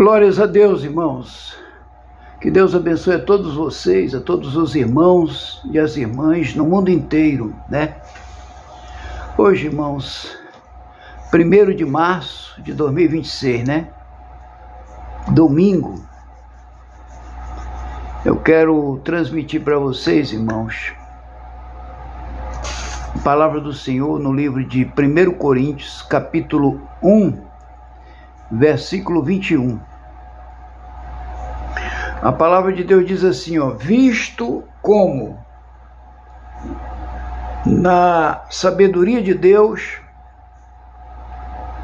Glórias a Deus, irmãos. Que Deus abençoe a todos vocês, a todos os irmãos e as irmãs no mundo inteiro, né? Hoje, irmãos, 1º de março de 2026, né? Domingo. Eu quero transmitir para vocês, irmãos, a palavra do Senhor no livro de 1 Coríntios, capítulo 1, versículo 21. A palavra de Deus diz assim, visto como na sabedoria de Deus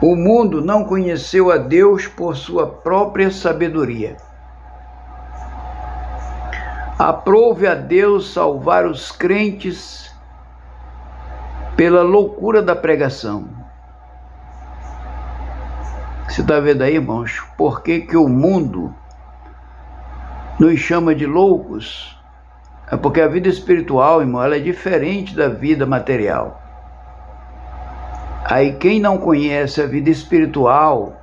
o mundo não conheceu a Deus por sua própria sabedoria. Aprove a Deus salvar os crentes pela loucura da pregação. Você está vendo aí, irmãos, por que o mundo nos chama de loucos? É porque a vida espiritual, irmão, ela é diferente da vida material. Aí quem não conhece a vida espiritual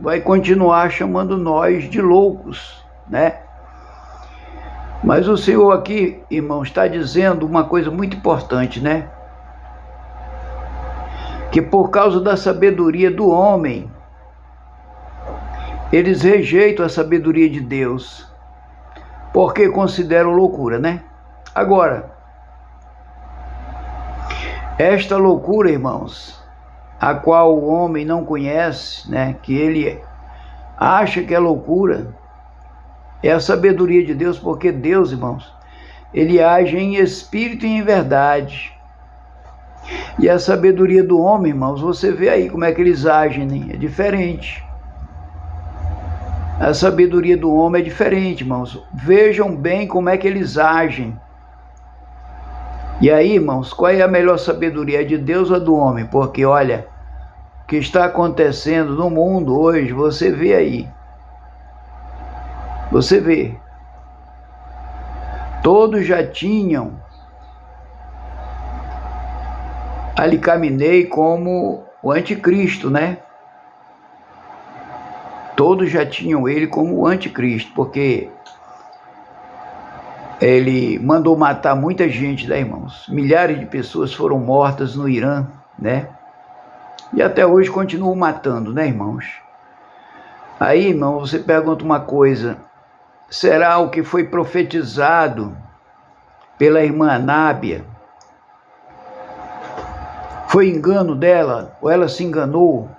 vai continuar chamando nós de loucos, né? Mas o Senhor aqui, irmão, está dizendo uma coisa muito importante, né? Que por causa da sabedoria do homem, eles rejeitam a sabedoria de Deus, porque consideram loucura, né? Agora, esta loucura, irmãos, a qual o homem não conhece, né? Que ele acha que é loucura, é a sabedoria de Deus, porque Deus, irmãos, ele age em espírito e em verdade. E a sabedoria do homem, irmãos, você vê aí como é que eles agem, né? É diferente. A sabedoria do homem é diferente, irmãos. Vejam bem como é que eles agem. E aí, irmãos, qual é a melhor sabedoria? É de Deus ou do homem? Porque, olha, o que está acontecendo no mundo hoje, você vê aí. Você vê. Todos já tinham Ali caminhei como o anticristo, né? Todos já tinham ele como o anticristo, porque ele mandou matar muita gente, né, irmãos? Milhares de pessoas foram mortas no Irã, né? E até hoje continuam matando, né, irmãos? Aí, irmão, você pergunta uma coisa: será o que foi profetizado pela irmã Anábia foi engano dela, ou ela se enganou?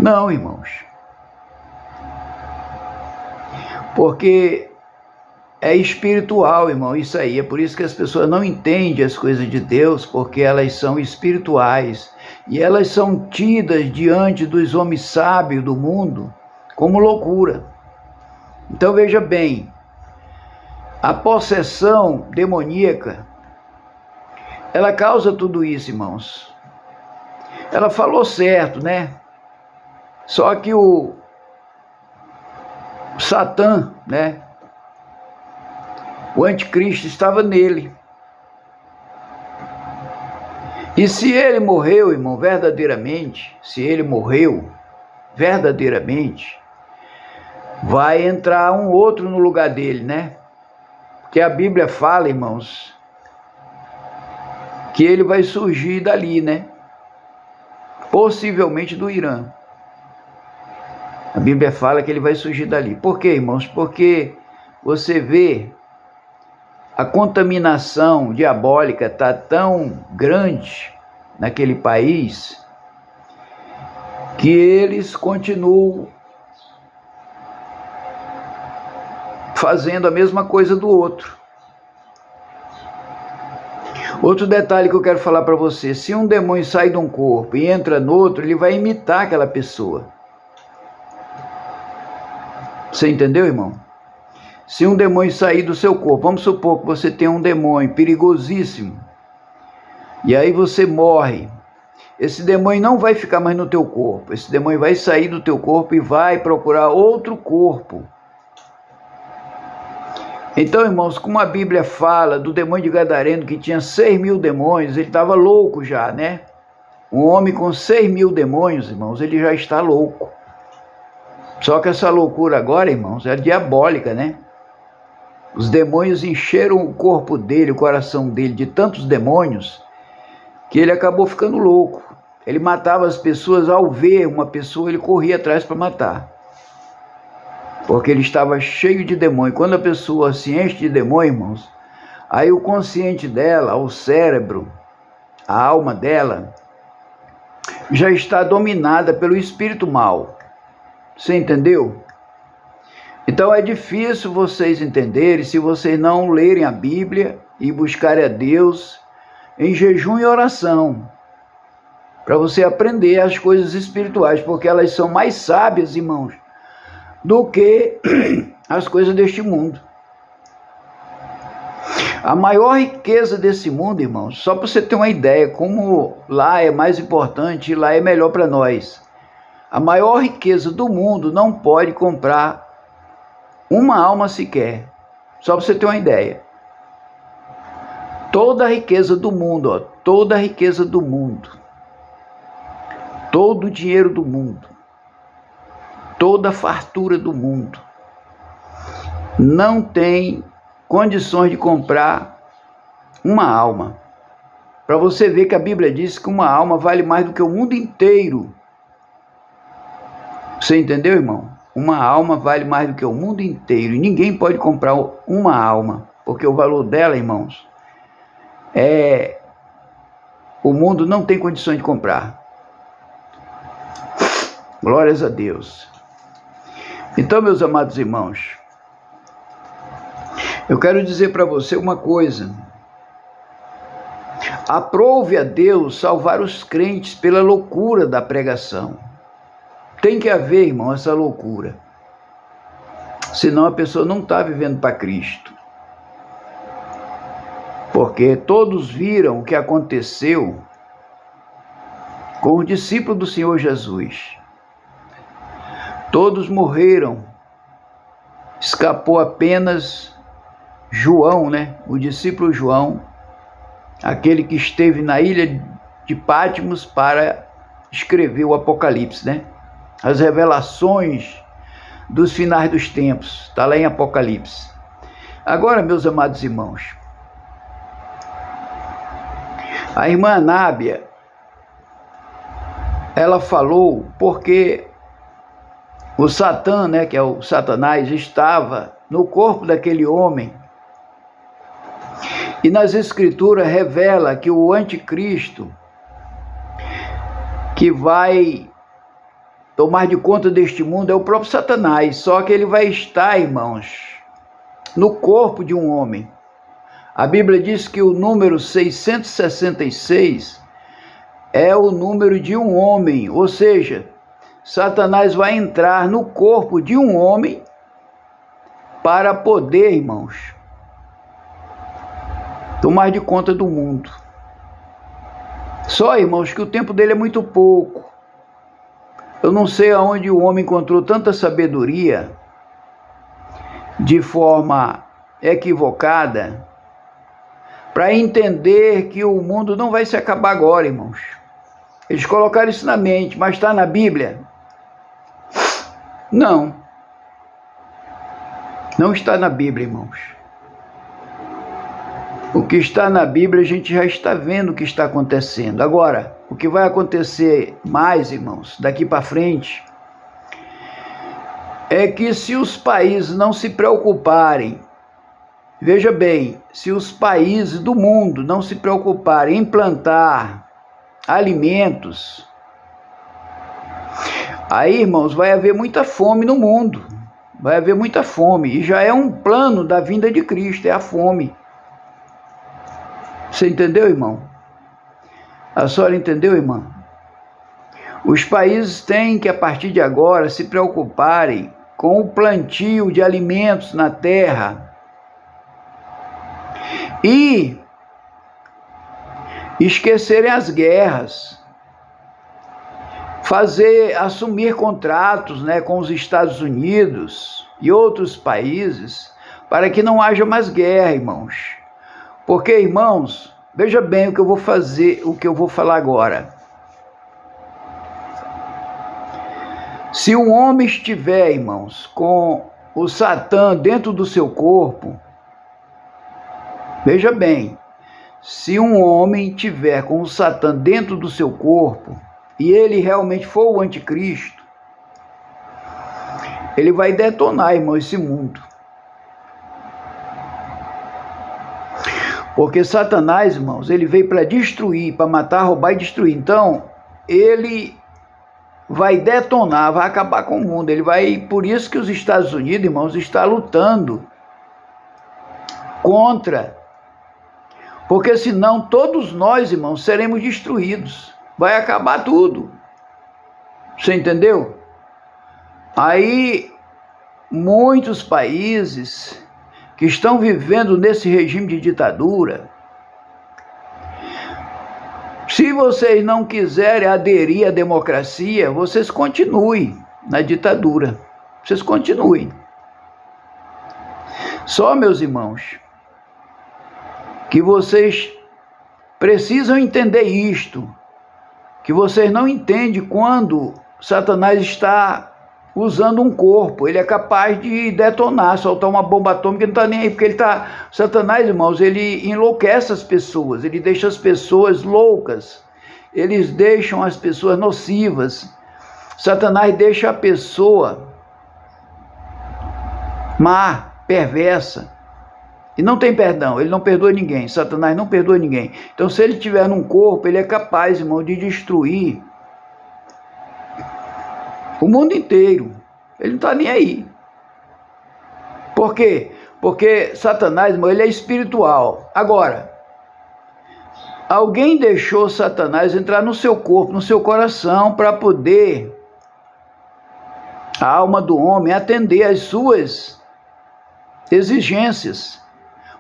Não, irmãos. Porque é espiritual, irmão, isso aí. É por isso que as pessoas não entendem as coisas de Deus, porque elas são espirituais. E elas são tidas diante dos homens sábios do mundo como loucura. Então veja bem, a possessão demoníaca, ela causa tudo isso, irmãos. Ela falou certo, né? Só que o Satã, né? O anticristo estava nele. E se ele morreu, irmão, verdadeiramente, se ele morreu verdadeiramente, vai entrar um outro no lugar dele, né? Porque a Bíblia fala, irmãos, que ele vai surgir dali, né? Possivelmente do Irã. A Bíblia fala que ele vai surgir dali. Por quê, irmãos? Porque você vê a contaminação diabólica está tão grande naquele país que eles continuam fazendo a mesma coisa do outro. Outro detalhe que eu quero falar para você: se um demônio sai de um corpo e entra no outro, ele vai imitar aquela pessoa. Você entendeu, irmão? Se um demônio sair do seu corpo, vamos supor que você tem um demônio perigosíssimo, e aí você morre. Esse demônio não vai ficar mais no teu corpo. Esse demônio vai sair do teu corpo e vai procurar outro corpo. Então, irmãos, como a Bíblia fala do demônio de Gadareno, que tinha 6.000 demônios, ele estava louco já, né? Um homem com 6.000 demônios, irmãos, ele já está louco. Só que essa loucura agora, irmãos, é diabólica, né? Os demônios encheram o corpo dele, o coração dele, de tantos demônios, que ele acabou ficando louco. Ele matava as pessoas, ao ver uma pessoa, ele corria atrás para matar. Porque ele estava cheio de demônio. Quando a pessoa se enche de demônio, irmãos, aí o consciente dela, o cérebro, a alma dela, já está dominada pelo espírito mal. Você entendeu? Então é difícil vocês entenderem se vocês não lerem a Bíblia e buscarem a Deus em jejum e oração, para você aprender as coisas espirituais, porque elas são mais sábias, irmãos, do que as coisas deste mundo. A maior riqueza desse mundo, irmãos, só para você ter uma ideia, como lá é mais importante e lá é melhor para nós. A maior riqueza do mundo não pode comprar uma alma sequer. Só para você ter uma ideia. Toda a riqueza do mundo, ó, toda a riqueza do mundo, todo o dinheiro do mundo, toda a fartura do mundo, não tem condições de comprar uma alma. Para você ver que a Bíblia diz que uma alma vale mais do que o mundo inteiro. Você entendeu, irmão? Uma alma vale mais do que o mundo inteiro. E ninguém pode comprar uma alma, porque o valor dela, irmãos, o mundo não tem condições de comprar. Glórias a Deus. Então, meus amados irmãos, eu quero dizer para você uma coisa. Aprove a Deus salvar os crentes pela loucura da pregação. Tem que haver, irmão, essa loucura. Senão a pessoa não está vivendo para Cristo. Porque todos viram o que aconteceu com os discípulos do Senhor Jesus. Todos morreram. Escapou apenas João, né? O discípulo João, aquele que esteve na ilha de Patmos para escrever o Apocalipse, né? As revelações dos finais dos tempos. Está lá em Apocalipse. Agora, meus amados irmãos, a irmã Anábia, ela falou porque o Satã, né, que é o Satanás, estava no corpo daquele homem. E nas Escrituras revela que o anticristo, que vai tomar de conta deste mundo, é o próprio Satanás. Só que ele vai estar, irmãos, no corpo de um homem. A Bíblia diz que o número 666 é o número de um homem, ou seja, Satanás vai entrar no corpo de um homem para poder, irmãos, tomar de conta do mundo. Só, irmãos, que o tempo dele é muito pouco. Eu não sei aonde o homem encontrou tanta sabedoria de forma equivocada para entender que o mundo não vai se acabar agora, irmãos. Eles colocaram isso na mente, mas está na Bíblia? Não. Não está na Bíblia, irmãos. O que está na Bíblia, a gente já está vendo o que está acontecendo. Agora, o que vai acontecer mais, irmãos, daqui para frente, é que se os países não se preocuparem, veja bem, se os países do mundo não se preocuparem em plantar alimentos, aí, irmãos, vai haver muita fome no mundo. Vai haver muita fome. E já é um plano da vinda de Cristo, é a fome. Você entendeu, irmão? A senhora entendeu, irmã? Os países têm que, a partir de agora, se preocuparem com o plantio de alimentos na terra e esquecerem as guerras, assumir contratos, né, com os Estados Unidos e outros países para que não haja mais guerra, irmãos. Porque, irmãos, veja bem o que eu vou fazer, o que eu vou falar agora. Se um homem estiver, irmãos, com o Satã dentro do seu corpo, veja bem, se um homem tiver com o Satã dentro do seu corpo, e ele realmente for o anticristo, ele vai detonar, irmão, esse mundo. Porque Satanás, irmãos, ele veio para destruir, para matar, roubar e destruir. Então, ele vai detonar, vai acabar com o mundo. Ele vai, por isso que os Estados Unidos, irmãos, está lutando contra. Porque senão todos nós, irmãos, seremos destruídos. Vai acabar tudo. Você entendeu? Aí, muitos países que estão vivendo nesse regime de ditadura, se vocês não quiserem aderir à democracia, vocês continuem na ditadura. Vocês continuem. Só, meus irmãos, que vocês precisam entender isto, que vocês não entendem quando Satanás está usando um corpo. Ele é capaz de detonar, soltar uma bomba atômica, não está nem aí, porque ele está... Satanás, irmãos, ele enlouquece as pessoas, ele deixa as pessoas loucas, eles deixam as pessoas nocivas. Satanás deixa a pessoa má, perversa, e não tem perdão, ele não perdoa ninguém. Satanás não perdoa ninguém. Então, se ele estiver num corpo, ele é capaz, irmão, de destruir o mundo inteiro. Ele não está nem aí. Por quê? Porque Satanás, irmão, ele é espiritual. Agora, alguém deixou Satanás entrar no seu corpo, no seu coração, para poder a alma do homem atender às suas exigências.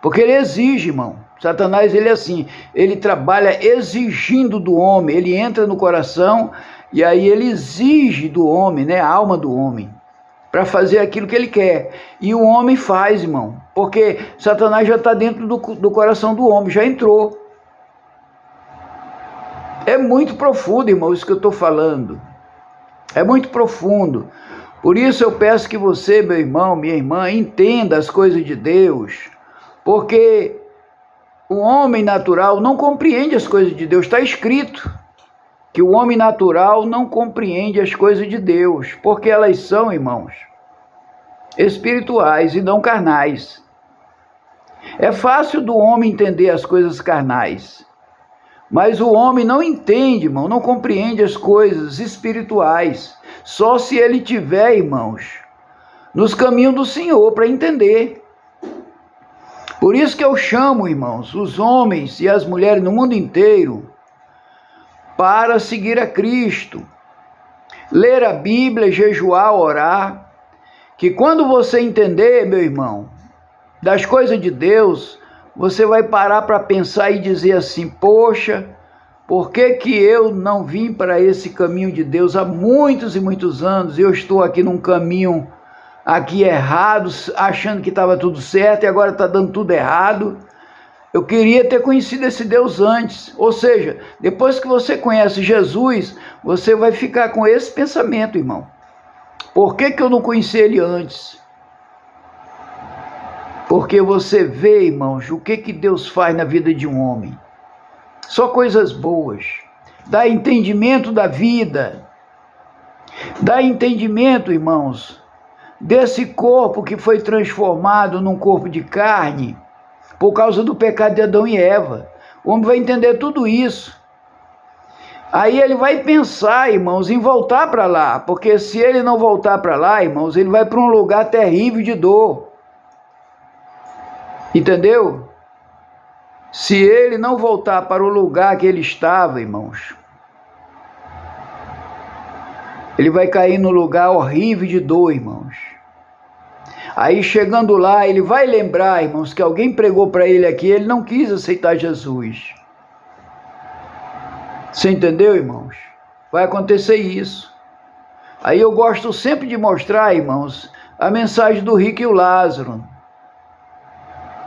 Porque ele exige, irmão. Satanás, ele é assim, ele trabalha exigindo do homem, ele entra no coração e aí ele exige do homem, né, a alma do homem, para fazer aquilo que ele quer. E o homem faz, irmão, porque Satanás já está dentro do coração do homem, já entrou. É muito profundo, irmão, isso que eu estou falando. É muito profundo. Por isso eu peço que você, meu irmão, minha irmã, entenda as coisas de Deus, porque o homem natural não compreende as coisas de Deus. Está escrito que o homem natural não compreende as coisas de Deus, porque elas são, irmãos, espirituais e não carnais. É fácil do homem entender as coisas carnais, mas o homem não entende, irmão, não compreende as coisas espirituais, só se ele tiver, irmãos, nos caminhos do Senhor para entender. Por isso que eu chamo, irmãos, os homens e as mulheres no mundo inteiro para seguir a Cristo, ler a Bíblia, jejuar, orar, que quando você entender, meu irmão, das coisas de Deus, você vai parar para pensar e dizer assim: poxa, por que que eu não vim para esse caminho de Deus há muitos e muitos anos? Eu estou aqui num caminho aqui errado, achando que estava tudo certo e agora está dando tudo errado. Eu queria ter conhecido esse Deus antes. Ou seja, depois que você conhece Jesus, você vai ficar com esse pensamento, irmão. Por que que eu não conheci ele antes? Porque você vê, irmãos, o que que Deus faz na vida de um homem. Só coisas boas. Dá entendimento da vida. Dá entendimento, irmãos, desse corpo que foi transformado num corpo de carne por causa do pecado de Adão e Eva. O homem vai entender tudo isso. Aí ele vai pensar, irmãos, em voltar para lá, porque se ele não voltar para lá, irmãos, ele vai para um lugar terrível de dor. Entendeu? Se ele não voltar para o lugar que ele estava, irmãos, ele vai cair no lugar horrível de dor, irmãos. Aí chegando lá, ele vai lembrar, irmãos, que alguém pregou para ele aqui, ele não quis aceitar Jesus. Você entendeu, irmãos? Vai acontecer isso. Aí eu gosto sempre de mostrar, irmãos, a mensagem do rico e o Lázaro,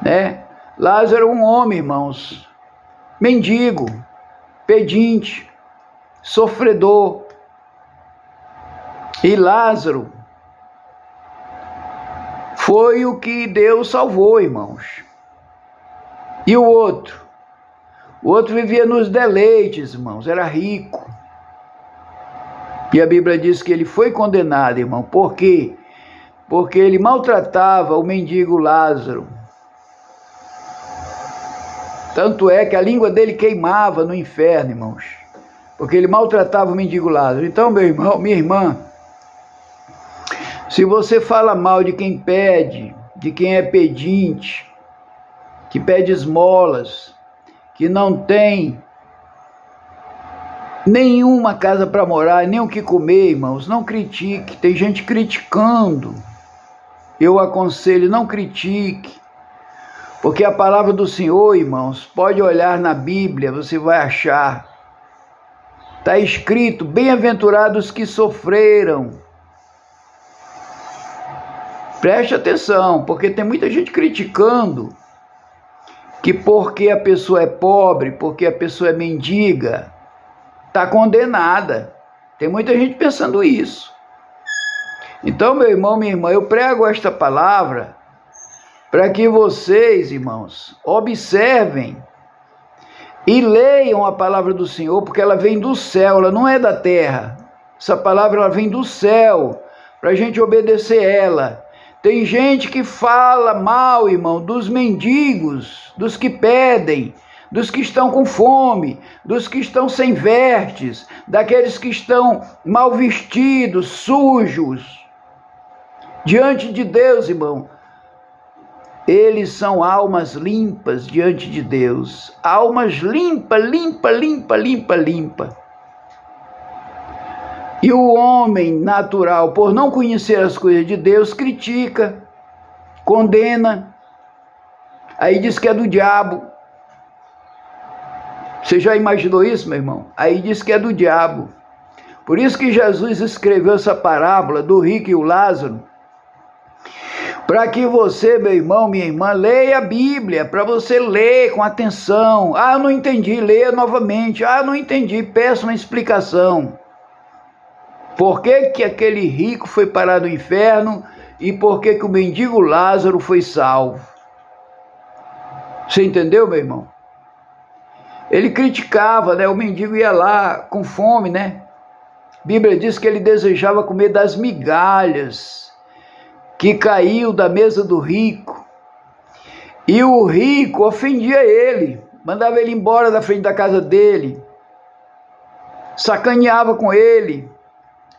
né? Lázaro era um homem, irmãos, mendigo, pedinte, sofredor. E Lázaro foi o que Deus salvou, irmãos. E o outro? O outro vivia nos deleites, irmãos, era rico. E a Bíblia diz que ele foi condenado, irmão. Por quê? Porque ele maltratava o mendigo Lázaro. Tanto é que a língua dele queimava no inferno, irmãos. Porque ele maltratava o mendigo Lázaro. Então, meu irmão, minha irmã, se você fala mal de quem pede, de quem é pedinte, que pede esmolas, que não tem nenhuma casa para morar, nem o que comer, irmãos, não critique. Tem gente criticando. Eu aconselho, não critique. Porque a palavra do Senhor, irmãos, pode olhar na Bíblia, você vai achar. Está escrito, bem-aventurados que sofreram. Preste atenção, porque tem muita gente criticando que porque a pessoa é pobre, porque a pessoa é mendiga, está condenada. Tem muita gente pensando isso. Então, meu irmão, minha irmã, eu prego esta palavra para que vocês, irmãos, observem e leiam a palavra do Senhor, porque ela vem do céu, ela não é da terra. Essa palavra ela vem do céu, para a gente obedecer ela. Tem gente que fala mal, irmão, dos mendigos, dos que pedem, dos que estão com fome, dos que estão sem vestes, daqueles que estão mal vestidos, sujos. Diante de Deus, irmão, eles são almas limpas diante de Deus. Almas limpa. E o homem natural, por não conhecer as coisas de Deus, critica, condena. Aí diz que é do diabo. Você já imaginou isso, meu irmão? Aí diz que é do diabo. Por isso que Jesus escreveu essa parábola do rico e o Lázaro, para que você, meu irmão, minha irmã, leia a Bíblia, para você ler com atenção. Ah, eu não entendi, leia novamente. Ah, eu não entendi, peça uma explicação. Por que que aquele rico foi parar no inferno e por que que o mendigo Lázaro foi salvo? Você entendeu, meu irmão? Ele criticava, né? O mendigo ia lá com fome, né? A Bíblia diz que ele desejava comer das migalhas que caiu da mesa do rico. E o rico ofendia ele, mandava ele embora da frente da casa dele, sacaneava com ele,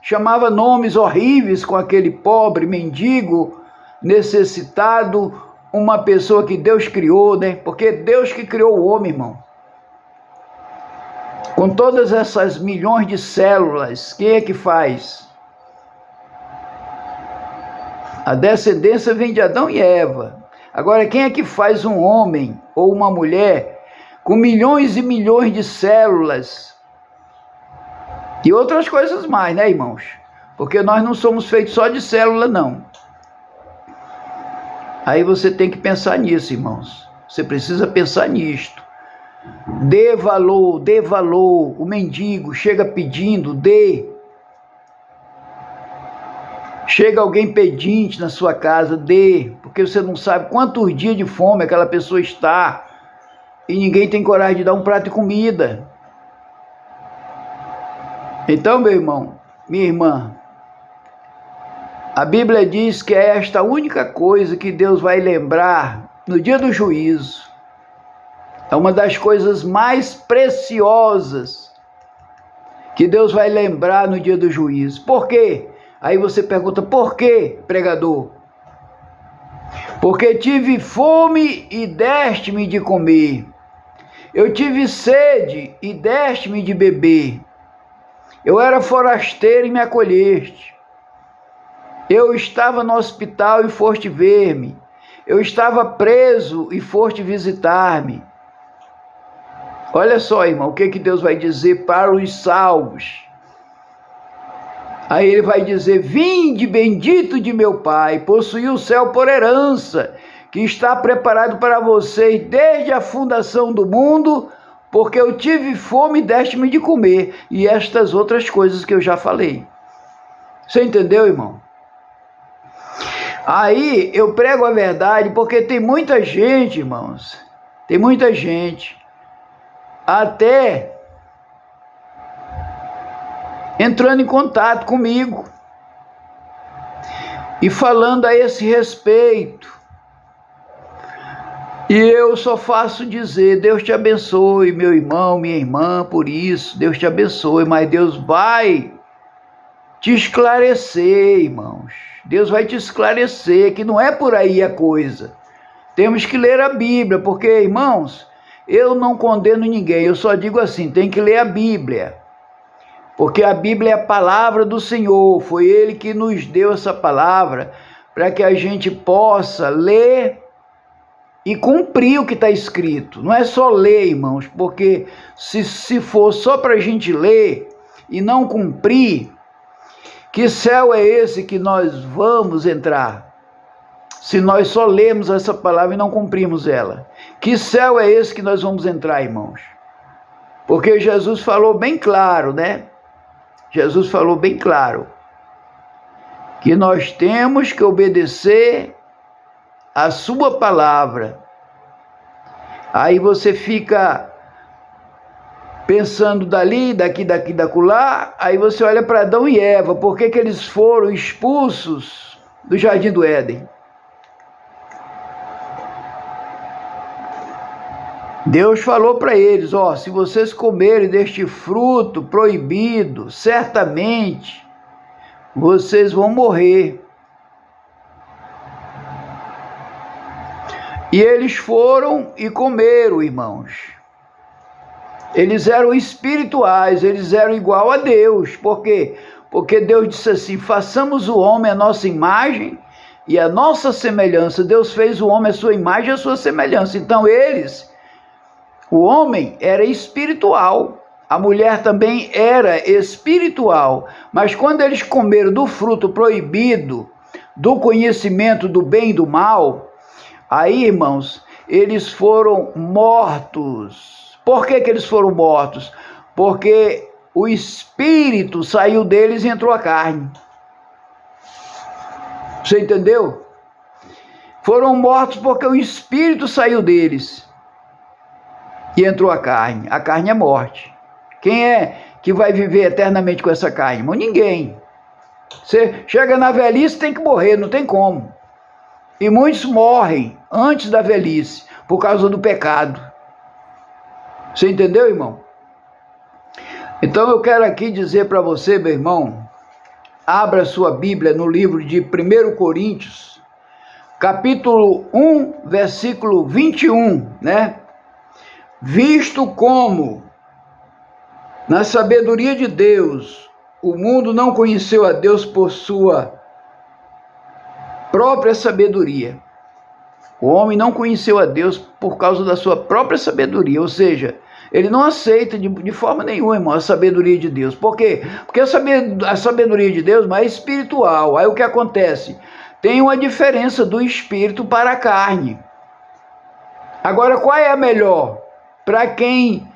chamava nomes horríveis com aquele pobre mendigo, necessitado, uma pessoa que Deus criou, né? Porque Deus que criou o homem, irmão. Com todas essas milhões de células, quem é que faz? A descendência vem de Adão e Eva. Agora, quem é que faz um homem ou uma mulher com milhões e milhões de células? E outras coisas mais, né, irmãos? Porque nós não somos feitos só de célula, não. Aí você tem que pensar nisso, irmãos. Você precisa pensar nisto. Dê valor, dê valor. O mendigo chega pedindo, dê. Chega alguém pedinte na sua casa, dê. Porque você não sabe quantos dias de fome aquela pessoa está. E ninguém tem coragem de dar um prato de comida. Então, meu irmão, minha irmã, a Bíblia diz que é esta a única coisa que Deus vai lembrar no dia do juízo. É uma das coisas mais preciosas que Deus vai lembrar no dia do juízo. Por quê? Aí você pergunta, por quê, pregador? Porque tive fome e deste-me de comer. Eu tive sede e deste-me de beber. Eu era forasteiro e me acolheste. Eu estava no hospital e foste ver-me. Eu estava preso e foste visitar-me. Olha só, irmão, o que Deus vai dizer para os salvos. Aí ele vai dizer, vinde bendito de meu Pai, possuí o céu por herança, que está preparado para vocês desde a fundação do mundo, porque eu tive fome e deste-me de comer, e estas outras coisas que eu já falei. Você entendeu, irmão? Aí eu prego a verdade porque tem muita gente, irmãos, tem muita gente até entrando em contato comigo e falando a esse respeito. E eu só faço dizer, Deus te abençoe, meu irmão, minha irmã, por isso, Deus te abençoe, mas Deus vai te esclarecer, irmãos. Deus vai te esclarecer que não é por aí a coisa. Temos que ler a Bíblia, porque, irmãos, eu não condeno ninguém, eu só digo assim, tem que ler a Bíblia. Porque a Bíblia é a palavra do Senhor, foi Ele que nos deu essa palavra para que a gente possa ler e cumprir o que está escrito. Não é só ler, irmãos, porque se for só para a gente ler e não cumprir, que céu é esse que nós vamos entrar? Se nós só lemos essa palavra e não cumprimos ela. Que céu é esse que nós vamos entrar, irmãos? Porque Jesus falou bem claro, né? Jesus falou bem claro que nós temos que obedecer a sua palavra. Aí você fica pensando dali, daqui, dacolá, aí você olha para Adão e Eva, por que eles foram expulsos do Jardim do Éden? Deus falou para eles, ó, se vocês comerem deste fruto proibido, certamente vocês vão morrer. E eles foram e comeram, irmãos. Eles eram espirituais, eles eram igual a Deus. Por quê? Porque Deus disse assim, façamos o homem a nossa imagem e a nossa semelhança. Deus fez o homem a sua imagem e a sua semelhança. Então o homem era espiritual, a mulher também era espiritual. Mas quando eles comeram do fruto proibido, do conhecimento do bem e do mal, aí, irmãos, eles foram mortos. Por que eles foram mortos? Porque o espírito saiu deles e entrou a carne. Você entendeu? Foram mortos porque o espírito saiu deles e entrou a carne. A carne é morte. Quem é que vai viver eternamente com essa carne? Irmão? Ninguém. Você chega na velhice, tem que morrer, não tem como. E muitos morrem antes da velhice por causa do pecado. Você entendeu, irmão? Então eu quero aqui dizer para você, meu irmão, abra sua Bíblia no livro de 1 Coríntios, capítulo 1, versículo 21, né? Visto como, na sabedoria de Deus, o mundo não conheceu a Deus por sua própria sabedoria. O homem não conheceu a Deus por causa da sua própria sabedoria, ou seja, ele não aceita de forma nenhuma, irmão, a sabedoria de Deus. Por quê? Porque a sabedoria de Deus é espiritual. Aí o que acontece? Tem uma diferença do espírito para a carne. Agora, qual é a melhor? Para quem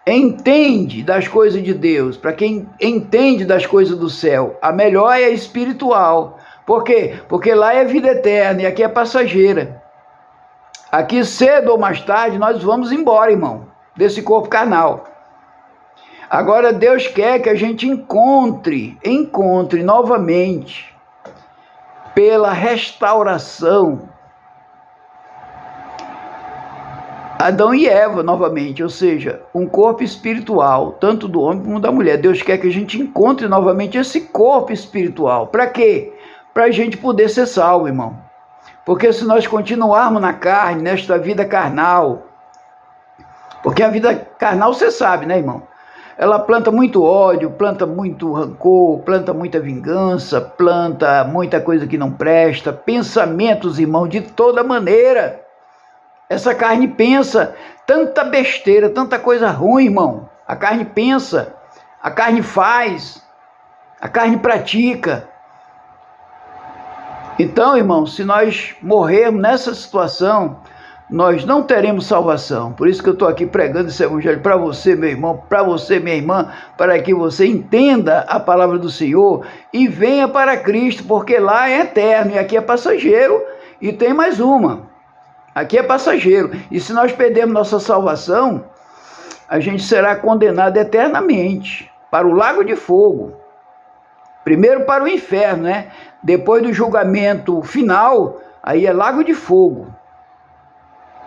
entende das coisas de Deus, para quem entende das coisas do céu, a melhor é a espiritual. Por quê? Porque lá é vida eterna e aqui é passageira. Aqui cedo ou mais tarde nós vamos embora, irmão, desse corpo carnal. Agora Deus quer que a gente encontre novamente, pela restauração, Adão e Eva novamente, ou seja, um corpo espiritual, tanto do homem como da mulher. Deus quer que a gente encontre novamente esse corpo espiritual. Para quê? Para a gente poder ser salvo, irmão. Porque se nós continuarmos na carne, nesta vida carnal, porque a vida carnal, você sabe, né, irmão? Ela planta muito ódio, planta muito rancor, planta muita vingança, planta muita coisa que não presta, pensamentos, irmão, de toda maneira. Essa carne pensa tanta besteira, tanta coisa ruim, irmão. A carne pensa, a carne faz, a carne pratica. Então, irmão, se nós morrermos nessa situação, nós não teremos salvação. Por isso que eu estou aqui pregando esse evangelho para você, meu irmão, para você, minha irmã, para que você entenda a palavra do Senhor e venha para Cristo, porque lá é eterno e aqui é passageiro. E tem mais uma, aqui é passageiro. E se nós perdermos nossa salvação, a gente será condenado eternamente para o lago de fogo. Primeiro para o inferno, né? Depois do julgamento final, aí é lago de fogo.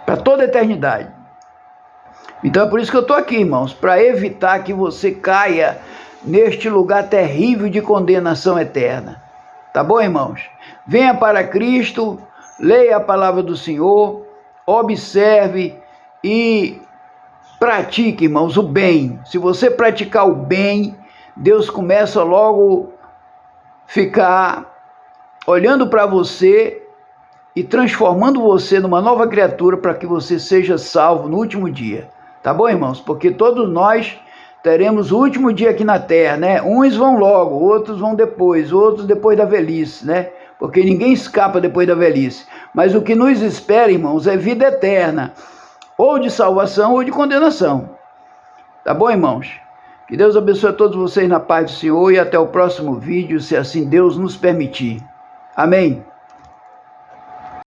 Para toda a eternidade. Então é por isso que eu estou aqui, irmãos, para evitar que você caia neste lugar terrível de condenação eterna. Tá bom, irmãos? Venha para Cristo, leia a palavra do Senhor, observe e pratique, irmãos, o bem. Se você praticar o bem, Deus começa logo a ficar olhando para você e transformando você numa nova criatura para que você seja salvo no último dia. Tá bom, irmãos? Porque todos nós teremos o último dia aqui na terra, né? Uns vão logo, outros vão depois, outros depois da velhice, né? Porque ninguém escapa depois da velhice. Mas o que nos espera, irmãos, é vida eterna, ou de salvação ou de condenação. Tá bom, irmãos? Que Deus abençoe a todos vocês na paz do Senhor e até o próximo vídeo, se assim Deus nos permitir. Amém.